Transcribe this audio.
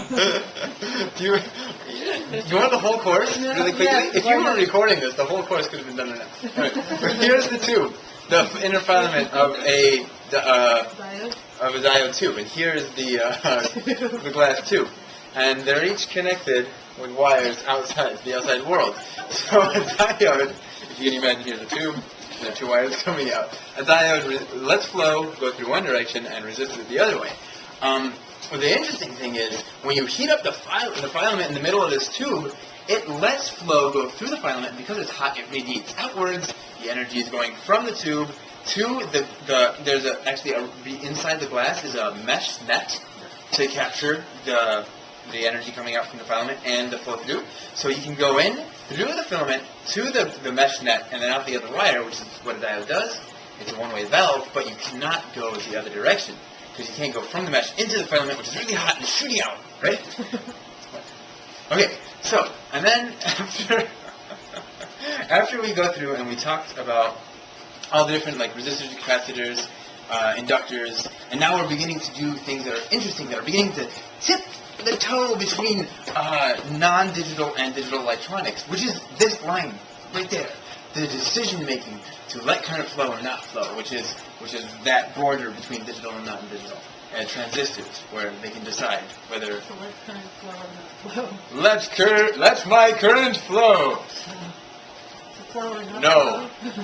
Do you want the whole course really quickly? Yes, If you were recording this, the whole course could have been done right now. Right. But here's the tube, the inner filament of a diode tube, and here's the the glass tube, and they're each connected with wires outside the outside world. So a diode, if you can imagine, here's a tube. There are two wires coming out. A diode lets flow go through one direction and resists it the other way. Well, the interesting thing is, when you heat up the filament in the middle of this tube, it lets flow go through the filament, and because it's hot, it radiates outwards. The energy is going from the tube to there's inside the glass is a mesh net to capture the energy coming out from the filament and the flow through. So you can go in through the filament to the mesh net and then out the other wire, which is what a diode does. It's a one-way valve, but you cannot go the other direction because you can't go from the mesh into the filament, which is really hot and shooting out, right? Okay, so, and then after we go through and we talked about all the different resistors, capacitors, inductors, and now we're beginning to do things that are interesting, that are beginning to tip the toe between non-digital and digital electronics, which is this line right there, the decision-making to let current flow or not flow, which is that border between digital and non-digital, and transistors, where they can decide whether So let current flow or not flow. let my current flow. To flow or not No. flow.